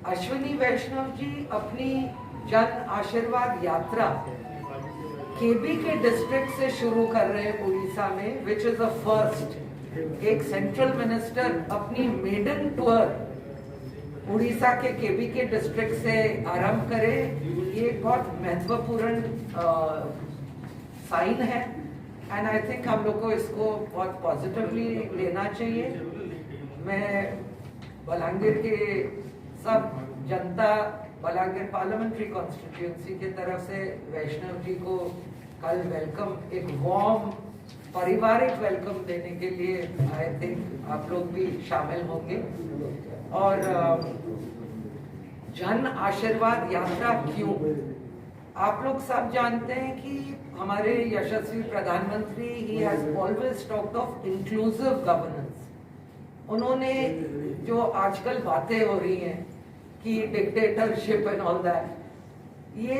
अश्विनी वैष्णव जी अपनी जन आशीर्वाद यात्रा केबी के डिस्ट्रिक्ट से शुरू कर रहे हैं उड़ीसा में, विच इज द फर्स्ट। एक सेंट्रल मिनिस्टर अपनी मेडन टूर उड़ीसा के केबी के डिस्ट्रिक्ट से आरंभ करे, ये बहुत महत्वपूर्ण साइन है एंड आई थिंक हम लोग को इसको बहुत पॉजिटिवली लेना चाहिए। मैं बलांगीर के सब जनता, बलांगीर पार्लियामेंट्री कॉन्स्टिट्यूंसी की तरफ से वैष्णव जी को कल वेलकम, एक वार्म पारिवारिक वेलकम देने के लिए आई थिंक आप लोग भी शामिल होंगे। और जन आशीर्वाद यात्रा क्यों? आप लोग सब जानते हैं कि हमारे यशस्वी प्रधानमंत्री he has always talked of inclusive governance. उन्होंने जो आजकल बातें हो रही हैं कि डिक्टेटरशिप एंड ऑल दैट, ये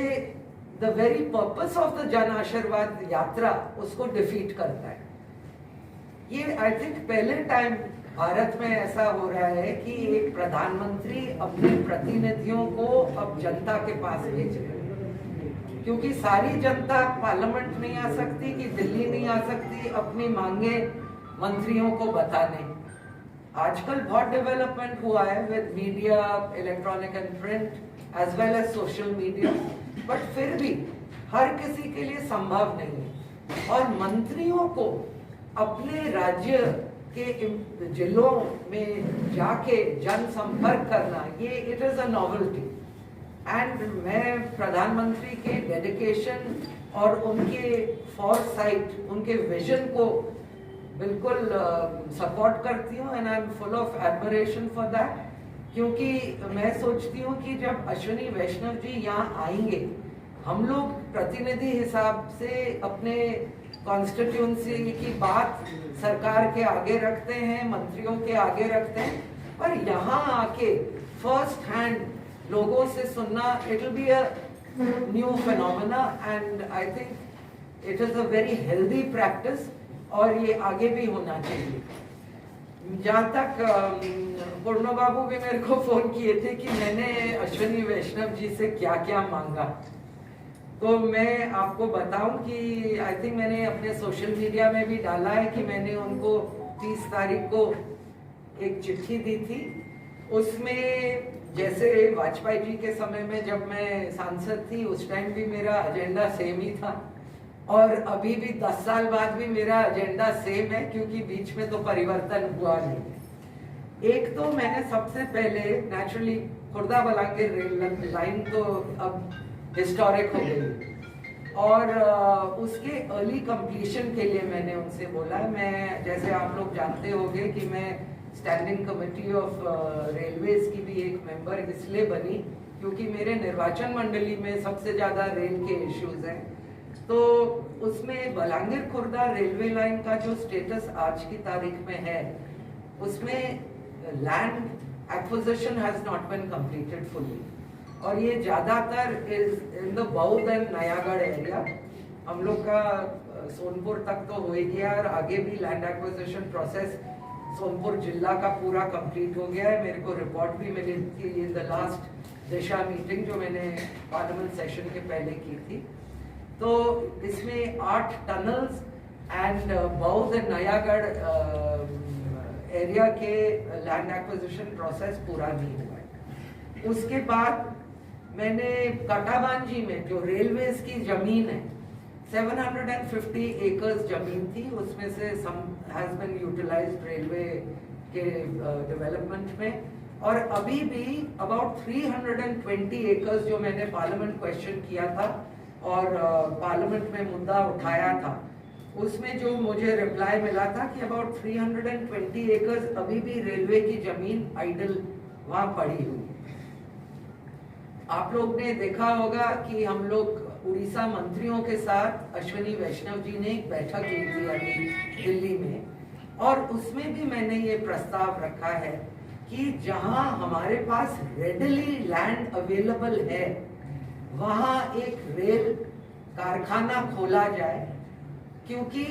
the very purpose of the Jan Ashirwad यात्रा उसको डिफीट करता है। ये आई थिंक पहले टाइम भारत में ऐसा हो रहा है कि एक प्रधानमंत्री अपने प्रतिनिधियों को अब जनता के पास भेज रहे हैं, क्योंकि सारी जनता पार्लियामेंट नहीं आ सकती कि दिल्ली नहीं आ सकती अपनी मांगे मंत्रियों को बताने। आजकल बहुत डेवलपमेंट हुआ है with media, electronic and print as well as social media, but फिर भी हर किसी के लिए संभव नहीं है। और मंत्रियों को अपने राज्य के जिलों में जाके जन संपर्क करना, ये it is a novelty. And मैं प्रधानमंत्री के डेडिकेशन और उनके फॉरसाइट, उनके विजन को बिल्कुल सपोर्ट करती हूँ and I am full of admiration for that. क्योंकि मैं सोचती हूँ कि जब अश्विनी वैष्णव जी यहाँ आएंगे, हम लोग प्रतिनिधि हिसाब से अपने कॉन्स्टिट्यूंसी की बात सरकार के आगे रखते हैं, मंत्रियों के आगे रखते हैं, पर यहाँ आके फर्स्ट हैंड लोगों से सुनना, it will be a new phenomena and I think it is a very healthy practice और ये आगे भी होना चाहिए। जहाँ तक पूर्णो बाबू भी मेरे को फोन किए थे कि मैंने अश्विनी वैष्णव जी से क्या क्या मांगा, तो मैं आपको बताऊं कि आई थिंक मैंने अपने सोशल मीडिया में भी डाला है कि मैंने उनको 30 तारीख को एक चिट्ठी दी थी। उसमें जैसे वाजपेयी जी के समय में जब मैं सांसद थी, उस टाइम भी मेरा एजेंडा सेम ही था और अभी भी 10 साल बाद भी मेरा एजेंडा सेम है, क्योंकि बीच में तो परिवर्तन हुआ नहीं। एक तो मैंने सबसे पहले naturally Khurda Balangir rail line तो अब हिस्टोरिक हो गई और उसके अर्ली कंप्लीशन के लिए मैंने उनसे बोला। मैं, जैसे आप लोग जानते होंगे कि मैं स्टैंडिंग कमेटी ऑफ रेलवेज की भी एक मेंबर इसलिए बनी क्योंकि मेरे निर्वाचन मंडली में सबसे ज्यादा रेल के इश्यूज हैं। तो उसमें बलांगीर खुर्दा रेलवे लाइन का जो स्टेटस आज की तारीख में है, उसमें land acquisition has not been completed fully और ये ज्यादातर is in the Boudh and Nayagarh area. हम लोग का सोनपुर तक तो हो ही गया और आगे भी लैंड एक्विजिशन प्रोसेस सोनपुर जिला का पूरा कंप्लीट हो गया है। मेरे को रिपोर्ट भी मिली थी in the last Disha meeting जो मैंने पार्लियामेंट सेशन के पहले की थी। तो इसमें 8 टनल्स एंड बौद्ध एंड नयागढ़ एरिया के लैंड एक्विजिशन प्रोसेस पूरा नहीं हुआ है। उसके बाद मैंने कटाबांजी में जो रेलवेज की जमीन है, 750 एकर्स जमीन थी, उसमें से सम हैज बीन यूटिलाइज्ड रेलवे के डेवलपमेंट में, और अभी भी अबाउट 320 एकर्स जो मैंने पार्लियामेंट क्वेश्चन किया था और पार्लियामेंट में मुद्दा उठाया था, उसमें जो मुझे रिप्लाई मिला था कि अबाउट 320 एकर्स अभी भी रेलवे की जमीन आइडल वहां पड़ी हुई। आप लोग ने देखा होगा कि हम लोग उड़ीसा मंत्रियों के साथ अश्विनी वैष्णव जी ने एक बैठक की थी अभी दिल्ली में, और उसमें भी मैंने ये प्रस्ताव रखा है कि जहां हमारे पास रेडली लैंड अवेलेबल है वहां एक रेल कारखाना खोला जाए, क्योंकि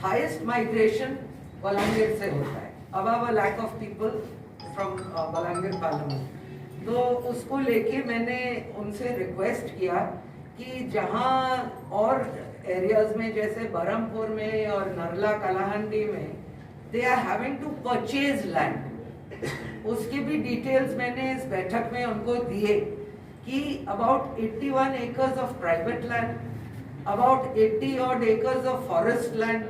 हाईएस्ट माइग्रेशन बलांगीर से होता है, above a lakh of people from Balangir parliament. तो उसको लेके मैंने उनसे रिक्वेस्ट किया कि जहां और एरियाज में जैसे बरहमपुर में और नरला कलाहंडी में they are having to purchase land, उसकी भी डिटेल्स मैंने इस बैठक में उनको दिए कि about 81 acres of private land, about 80 odd acres of forest land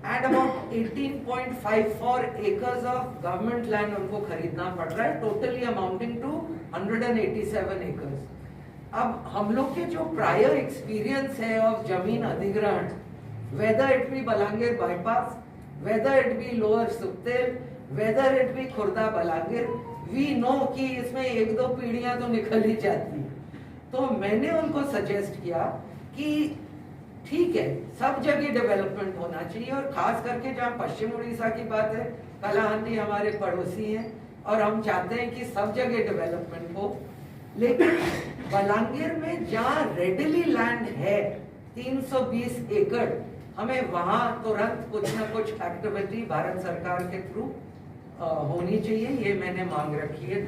and about 18.54 acres of government land उनको खरीदना पड़ रहा है, टोटली अमाउंटिंग टू 187 acres। अब हम लोग के जो प्रायर एक्सपीरियंस है ऑफ जमीन अधिग्रहण, whether it be Balangir bypass, whether it be lower Sukhdev, whether it be Khurda Balangir, we know कि इसमें एक दो पीढ़ियां तो निकल ही जाती है। तो मैंने उनको सजेस्ट किया कि ठीक है, सब जगह डेवलपमेंट होना चाहिए, और खास करके जहाँ पश्चिम उड़ीसा की बात है, कलाहंडी हमारे पड़ोसी हैं और हम चाहते हैं कि सब जगह डेवलपमेंट हो, लेकिन बलांगीर में जहाँ रेडिली लैंड है 320 एकड़, हमें वहां तुरंत कुछ ना कुछ एक्टिविटी भारत सरकार के थ्रू होनी चाहिए, ये मैंने मांग रखी है।